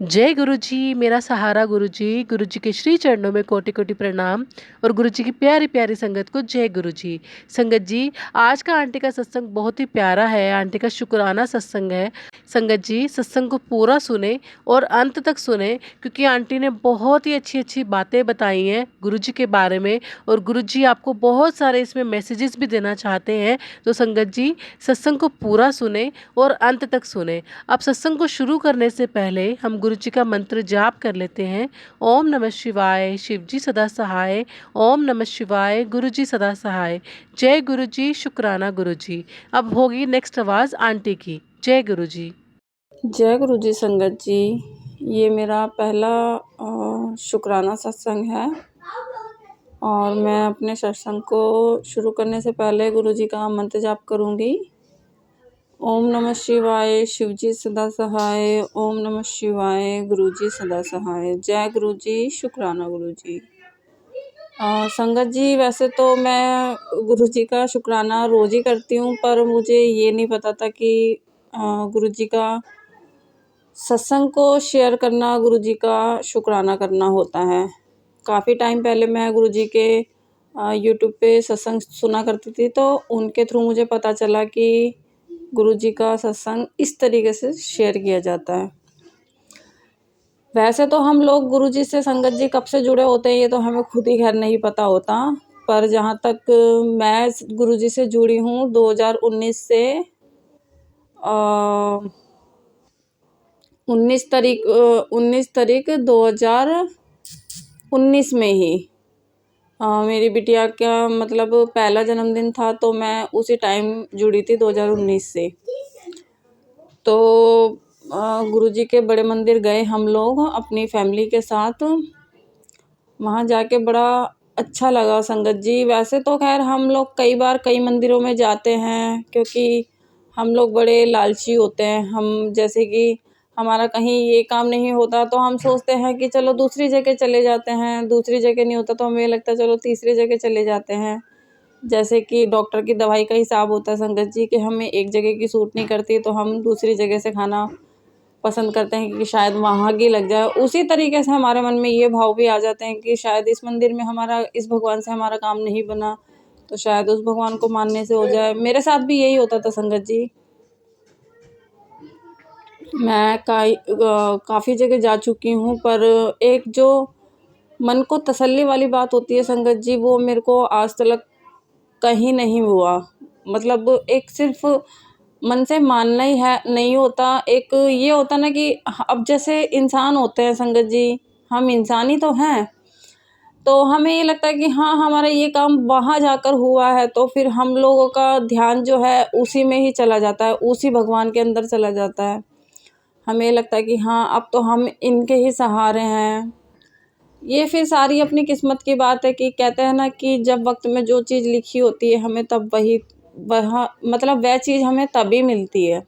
जय गुरु जी, मेरा सहारा गुरु जी के श्री चरणों में कोटि कोटि प्रणाम। और गुरु जी की प्यारी प्यारी संगत को जय गुरु जी। संगत जी, आज का आंटी का सत्संग बहुत ही प्यारा है। आंटी का शुक्राना सत्संग है। संगत जी, सत्संग को पूरा सुने और अंत तक सुने, क्योंकि आंटी ने बहुत ही अच्छी अच्छी बातें बताई हैं गुरु जी के बारे में। और गुरु जी आपको बहुत सारे इसमें मैसेजेस भी देना चाहते हैं। तो संगत जी, सत्संग को पूरा सुने और अंत तक सुने। अब सत्संग को शुरू करने से पहले हम गुरु जी का मंत्र जाप कर लेते हैं। ओम नमः शिवाय, शिव जी सदा सहाय। ओम नमः शिवाय, गुरु जी सदा सहाय। जय गुरु जी, शुक्राना गुरु जी। अब होगी नेक्स्ट आवाज़ आंटी की। जय गुरु जी। जय गुरु जी। संगत जी, ये मेरा पहला शुक्राना सत्संग है और मैं अपने सत्संग को शुरू करने से पहले गुरु जी का मंत्र जाप करूँगी। ओम नमः शिवाय, शिव जी सदा सहाय। ओम नमः शिवाय, गुरु जी सदा सहाय। जय गुरु जी, शुक्राना गुरु जी। संगत जी, वैसे तो मैं गुरु जी का शुक्राना रोज़ ही करती हूँ, पर मुझे ये नहीं पता था कि गुरु जी का सत्संग को शेयर करना गुरु जी का शुक्राना करना होता है। काफ़ी टाइम पहले मैं गुरु जी के यूट्यूब पे सत्संग सुना करती थी, तो उनके थ्रू मुझे पता चला कि गुरु जी का सत्संग इस तरीके से शेयर किया जाता है। वैसे तो हम लोग गुरु जी से संगत जी कब से जुड़े होते हैं ये तो हमें खुद ही खैर नहीं पता होता, पर जहाँ तक मैं गुरु जी से जुड़ी हूँ 2019 से 19 तारीख 2019 में ही मेरी बिटिया का मतलब पहला जन्मदिन था, तो मैं उसी टाइम जुड़ी थी 2019 से। तो गुरुजी के बड़े मंदिर गए हम लोग अपनी फैमिली के साथ। वहाँ जाके बड़ा अच्छा लगा संगत जी। वैसे तो खैर हम लोग कई बार कई मंदिरों में जाते हैं, क्योंकि हम लोग बड़े लालची होते हैं। हम जैसे कि हमारा कहीं ये काम नहीं होता तो हम सोचते हैं कि चलो दूसरी जगह चले जाते हैं, दूसरी जगह नहीं होता तो हमें लगता है चलो तीसरी जगह चले जाते हैं। जैसे कि डॉक्टर की दवाई का हिसाब होता है संगत जी कि हमें एक जगह की सूट नहीं करती तो हम दूसरी जगह से खाना पसंद करते हैं कि शायद वहाँ की लग जाए। उसी तरीके से हमारे मन में ये भाव भी आ जाते हैं कि शायद इस मंदिर में हमारा, इस भगवान से हमारा काम नहीं बना तो शायद उस भगवान को मानने से हो जाए। मेरे साथ भी यही होता था संगत जी। मैं काफ़ी जगह जा चुकी हूँ, पर एक जो मन को तसल्ली वाली बात होती है संगत जी, वो मेरे को आज तक कहीं नहीं हुआ। मतलब एक सिर्फ मन से मानना ही है नहीं होता, एक ये होता ना कि अब जैसे इंसान होते हैं संगत जी, हम इंसान ही तो हैं, तो हमें ये लगता है कि हाँ हमारा ये काम वहाँ जाकर हुआ है, तो फिर हम लोगों का ध्यान जो है उसी में ही चला जाता है, उसी भगवान के अंदर चला जाता है। हमें लगता है कि हाँ अब तो हम इनके ही सहारे हैं। ये फिर सारी अपनी किस्मत की बात है कि कहते हैं ना कि जब वक्त में जो चीज़ लिखी होती है हमें तब वह मतलब वह चीज़ हमें तभी मिलती है।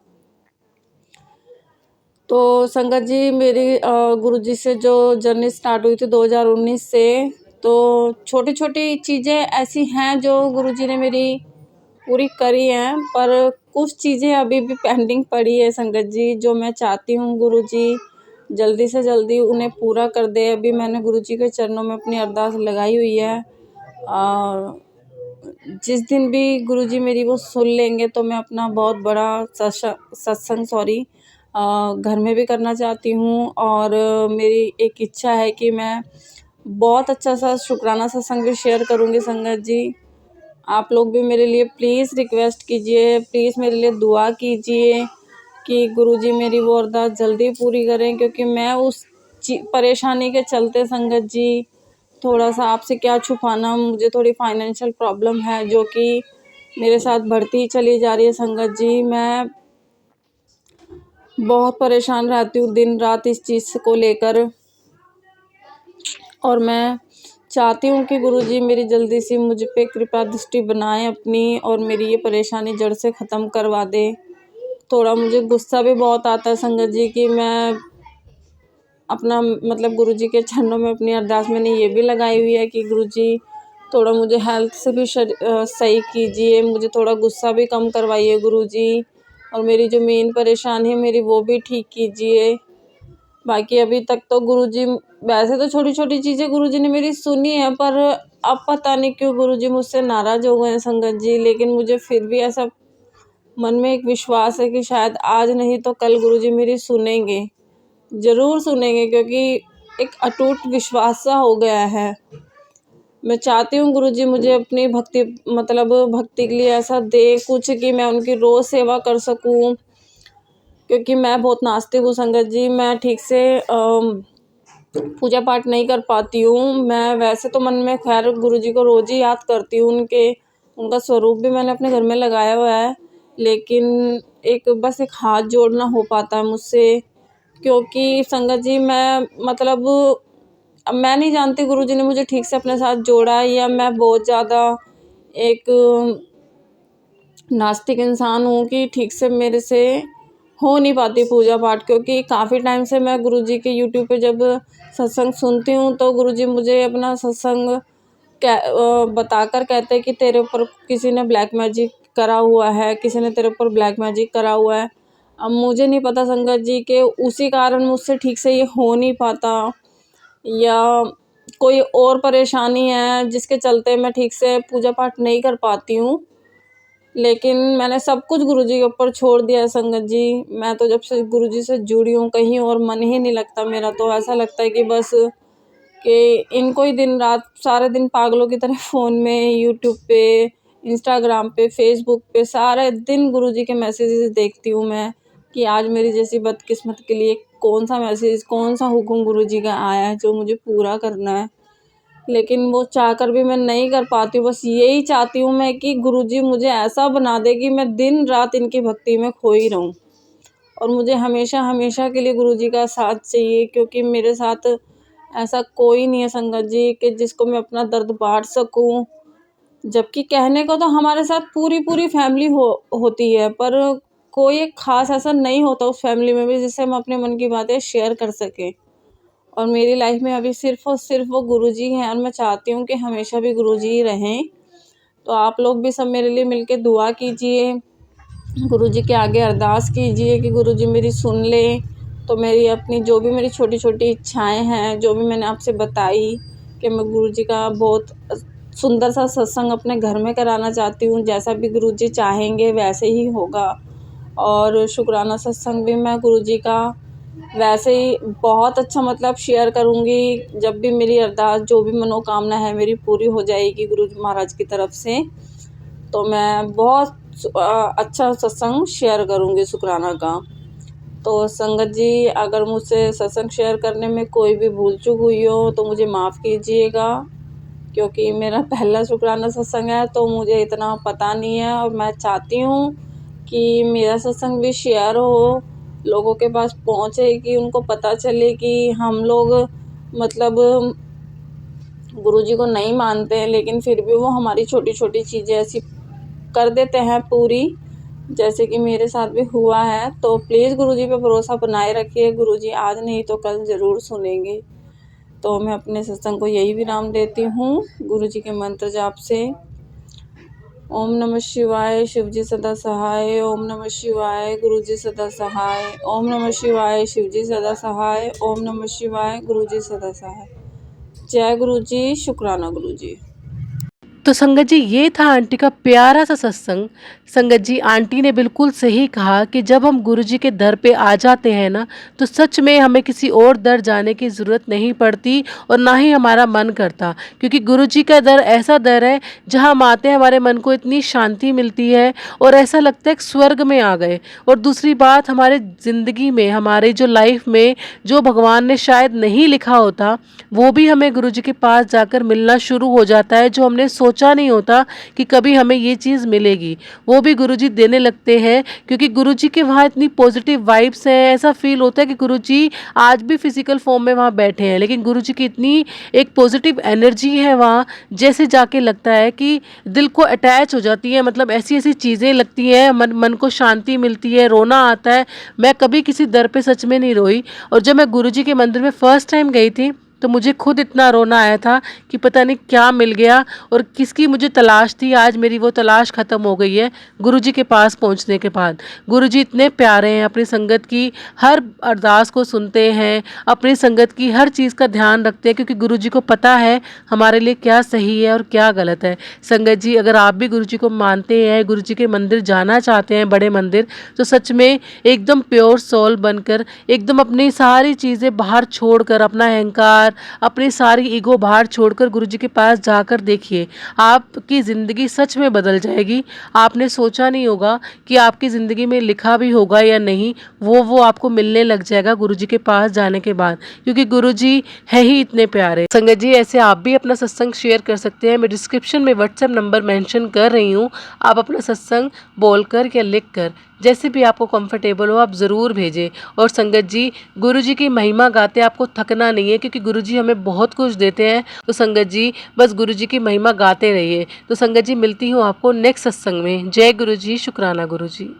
तो संगत जी, मेरी गुरुजी से जो जर्नी स्टार्ट हुई थी 2019 से, तो छोटी छोटी चीज़ें ऐसी हैं जो गुरुजी ने मेरी पूरी करी हैं, पर कुछ चीज़ें अभी भी पेंडिंग पड़ी है संगत जी, जो मैं चाहती हूँ गुरुजी जल्दी से जल्दी उन्हें पूरा कर दे। अभी मैंने गुरुजी के चरणों में अपनी अरदास लगाई हुई है और जिस दिन भी गुरुजी मेरी वो सुन लेंगे तो मैं अपना बहुत बड़ा सत्संग घर में भी करना चाहती हूँ। और मेरी एक इच्छा है कि मैं बहुत अच्छा सा शुक्राना सत्संग भी शेयर करूँगी संगत जी। आप लोग भी मेरे लिए प्लीज़ रिक्वेस्ट कीजिए, प्लीज़ मेरे लिए दुआ कीजिए कि गुरुजी मेरी वो अरदास जल्दी पूरी करें, क्योंकि मैं उस परेशानी के चलते संगत जी, थोड़ा सा आपसे क्या छुपाना, मुझे थोड़ी फाइनेंशियल प्रॉब्लम है जो कि मेरे साथ बढ़ती ही चली जा रही है संगत जी। मैं बहुत परेशान रहती हूँ दिन रात इस चीज़ को लेकर, और मैं चाहती हूँ कि गुरुजी मेरी जल्दी से मुझ पे कृपा दृष्टि बनाएं अपनी, और मेरी ये परेशानी जड़ से ख़त्म करवा दे। थोड़ा मुझे गुस्सा भी बहुत आता है संगत जी कि मैं अपना मतलब गुरुजी के चरणों में अपनी अरदास मैंने ये भी लगाई हुई है कि गुरुजी थोड़ा मुझे हेल्थ से भी सही कीजिए, मुझे थोड़ा गुस्सा भी कम करवाइए गुरुजी, और मेरी जो मेन परेशानी है मेरी वो भी ठीक कीजिए। बाकी अभी तक तो गुरुजी, वैसे तो छोटी छोटी चीज़ें गुरुजी ने मेरी सुनी है, पर अब पता नहीं क्यों गुरुजी मुझसे नाराज़ हो गए हैं संगत जी। लेकिन मुझे फिर भी ऐसा मन में एक विश्वास है कि शायद आज नहीं तो कल गुरुजी मेरी सुनेंगे, ज़रूर सुनेंगे, क्योंकि एक अटूट विश्वास सा हो गया है। मैं चाहती हूँ गुरुजी मुझे अपनी भक्ति, मतलब भक्ति के लिए ऐसा दे कुछ कि मैं उनकी रोज़ सेवा कर सकूँ, क्योंकि मैं बहुत नास्तिक हूँ संगत जी। मैं ठीक से पूजा पाठ नहीं कर पाती हूँ। मैं वैसे तो मन में खैर गुरुजी को रोज़ ही याद करती हूँ, उनका स्वरूप भी मैंने अपने घर में लगाया हुआ है, लेकिन बस एक हाथ जोड़ना हो पाता है मुझसे, क्योंकि संगत जी मैं, मतलब अब मैं नहीं जानती गुरुजी ने मुझे ठीक से अपने साथ जोड़ा है या मैं बहुत ज़्यादा एक नास्तिक इंसान हूँ कि ठीक से मेरे से हो नहीं पाती पूजा पाठ। क्योंकि काफ़ी टाइम से मैं गुरुजी के यूट्यूब पे जब सत्संग सुनती हूँ तो गुरुजी मुझे अपना सत्संग बताकर कहते हैं कि तेरे ऊपर किसी ने ब्लैक मैजिक करा हुआ है, किसी ने तेरे ऊपर ब्लैक मैजिक करा हुआ है। अब मुझे नहीं पता संगत जी के उसी कारण मुझसे ठीक से ये हो नहीं पाता, या कोई और परेशानी है जिसके चलते मैं ठीक से पूजा पाठ नहीं कर पाती हूँ। लेकिन मैंने सब कुछ गुरुजी के ऊपर छोड़ दिया है संगत जी। मैं तो जब से गुरुजी से जुड़ी हूँ कहीं और मन ही नहीं लगता मेरा, तो ऐसा लगता है कि बस कि इनको ही दिन रात सारे दिन पागलों की तरह फ़ोन में, यूट्यूब पे, इंस्टाग्राम पे, फेसबुक पे सारे दिन गुरुजी के मैसेजेस देखती हूँ मैं, कि आज मेरी जैसी बदकिस्मत के लिए कौन सा मैसेज, कौन सा हुक्म गुरुजी का आया है जो मुझे पूरा करना है। लेकिन वो चाहकर भी मैं नहीं कर पाती हूँ। बस यही चाहती हूँ मैं कि गुरुजी मुझे ऐसा बना दे कि मैं दिन रात इनकी भक्ति में खोई रहूँ, और मुझे हमेशा हमेशा के लिए गुरुजी का साथ चाहिए, क्योंकि मेरे साथ ऐसा कोई नहीं है संगत जी कि जिसको मैं अपना दर्द बाँट सकूँ। जबकि कहने को तो हमारे साथ पूरी पूरी फैमिली होती है, पर कोई एक ख़ास ऐसा नहीं होता उस फैमिली में भी जिससे हम अपने मन की बातें शेयर कर सकें। और मेरी लाइफ में अभी सिर्फ़ और सिर्फ़ वो गुरुजी हैं, और मैं चाहती हूँ कि हमेशा भी गुरुजी ही रहें। तो आप लोग भी सब मेरे लिए मिलके दुआ कीजिए, गुरुजी के आगे अरदास कीजिए कि गुरुजी मेरी सुन लें। तो मेरी अपनी जो भी मेरी छोटी-छोटी इच्छाएँ हैं, जो भी मैंने आपसे बताई, कि मैं गुरुजी का बहुत सुंदर सा सत्संग अपने घर में कराना चाहती हूँ, जैसा भी गुरुजी चाहेंगे वैसे ही होगा। और शुक्राना सत्संग भी मैं गुरुजी का वैसे ही बहुत अच्छा, मतलब शेयर करूँगी। जब भी मेरी अरदास, जो भी मनोकामना है मेरी पूरी हो जाएगी गुरु महाराज की तरफ से, तो मैं बहुत अच्छा सत्संग शेयर करूँगी शुक्राना का। तो संगत जी, अगर मुझसे सत्संग शेयर करने में कोई भी भूल चूक हुई हो तो मुझे माफ़ कीजिएगा, क्योंकि मेरा पहला शुक्राना सत्संग है तो मुझे इतना पता नहीं है, और मैं चाहती हूँ कि मेरा सत्संग भी शेयर हो, लोगों के पास पहुँचे, कि उनको पता चले कि हम लोग, मतलब गुरुजी को नहीं मानते हैं, लेकिन फिर भी वो हमारी छोटी छोटी चीज़ें ऐसी कर देते हैं पूरी, जैसे कि मेरे साथ भी हुआ है। तो प्लीज़ गुरुजी पे भरोसा बनाए रखिए, गुरुजी आज नहीं तो कल ज़रूर सुनेंगे। तो मैं अपने सत्संग को यही विराम देती हूँ गुरुजी के मंत्र जाप से। ओम नमः शिवाय, शिवजी सदा सहाय। ओम नमः शिवाय, गुरुजी सदा सहाय। ओम नमः शिवाय, शिवजी सदा सहाय। ओम नमः शिवाय, गुरुजी सदा सहाय। जय गुरुजी, शुक्राना गुरुजी। तो संगत जी, ये था आंटी का प्यारा सा सत्संग। संगत जी, आंटी ने बिल्कुल सही कहा कि जब हम गुरुजी के दर पे आ जाते हैं ना, तो सच में हमें किसी और दर जाने की ज़रूरत नहीं पड़ती और ना ही हमारा मन करता, क्योंकि गुरुजी का दर ऐसा दर है जहाँ हम आते हैं हमारे मन को इतनी शांति मिलती है और ऐसा लगता है कि स्वर्ग में आ गए। और दूसरी बात, हमारे ज़िंदगी में, हमारे जो लाइफ में जो भगवान ने शायद नहीं लिखा होता, वो भी हमें गुरुजी के पास जाकर मिलना शुरू हो जाता है, जो हमने सोचा नहीं होता कि कभी हमें ये चीज़ मिलेगी, वो भी गुरुजी देने लगते हैं। क्योंकि गुरुजी के वहाँ इतनी पॉजिटिव वाइब्स हैं, ऐसा फील होता है कि गुरुजी आज भी फिजिकल फॉर्म में वहाँ बैठे हैं, लेकिन गुरुजी की इतनी एक पॉजिटिव एनर्जी है वहाँ, जैसे जाके लगता है कि दिल को अटैच हो जाती है। मतलब ऐसी ऐसी चीज़ें लगती हैं, मन को शांति मिलती है, रोना आता है। मैं कभी किसी दर पे सच में नहीं रोई। और जब मैं गुरुजी के मंदिर में फ़र्स्ट टाइम गई थी तो मुझे खुद इतना रोना आया था कि पता नहीं क्या मिल गया और किसकी मुझे तलाश थी। आज मेरी वो तलाश ख़त्म हो गई है गुरुजी के पास पहुंचने के बाद। गुरुजी इतने प्यारे हैं, अपनी संगत की हर अरदास को सुनते हैं, अपनी संगत की हर चीज़ का ध्यान रखते हैं, क्योंकि गुरुजी को पता है हमारे लिए क्या सही है और क्या गलत है। संगत जी, अगर आप भी गुरुजी को मानते हैं, गुरुजी के मंदिर जाना चाहते हैं, बड़े मंदिर, तो सच में एकदम प्योर सोल बनकर, एकदम अपनी सारी चीज़ें बाहर छोड़कर, अपना अहंकार, अपनी सारी ईगो बाहर छोड़कर गुरुजी के पास जाकर देखिए, आपकी ज़िंदगी सच में बदल जाएगी। आपने सोचा नहीं होगा कि आपकी ज़िंदगी में लिखा भी होगा या नहीं, वो आपको मिलने लग जाएगा गुरुजी के पास जाने के बाद, क्योंकि गुरुजी है ही इतने प्यारे। संगत जी, ऐसे आप भी अपना सत्संग शेयर कर सकते हैं। मैं डिस्क्रिप्शन में व्हाट्सएप नंबर मेंशन कर रही हूँ, आप अपना सत्संग बोलकर या लिख कर, जैसे भी आपको कंफर्टेबल हो, आप ज़रूर भेजें। और संगत जी, गुरुजी की महिमा गाते आपको थकना नहीं है, क्योंकि गुरुजी हमें बहुत कुछ देते हैं। तो संगत जी, बस गुरुजी की महिमा गाते रहिए। तो संगत जी, मिलती हूँ आपको नेक्स्ट सत्संग में। जय गुरुजी, शुक्राना गुरुजी।